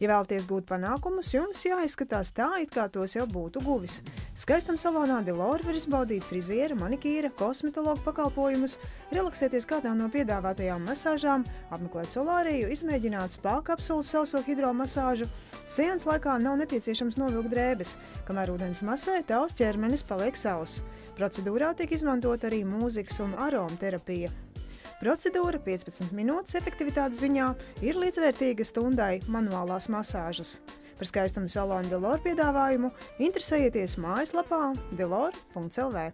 Ja vēlaties gūt panākumus, jums jāizskatās tā, it kā tos jau būtu guvis. Skaistuma salonā Delore var izbaudīt friziera, manikīra, kosmetologa pakalpojumus, relaksēties kādā no piedāvātajām masāžām, apmeklēt solāriju, izmēģināt spā kapsulas sauso hidromasāžu. Seansa laikā nav nepieciešams novilkt drēbes. Kamēr ūdens masē, tavs ķermenis paliek sauss. Procedūrā tiek izmantot arī mūzikas un aromaterapija. Procedūra 15 minūtes efektivitātes ziņā ir līdzvērtīga stundai manuālās masāžas. Par skaistuma salonu Delore piedāvājumu interesējieties mājaslapā delore.lv.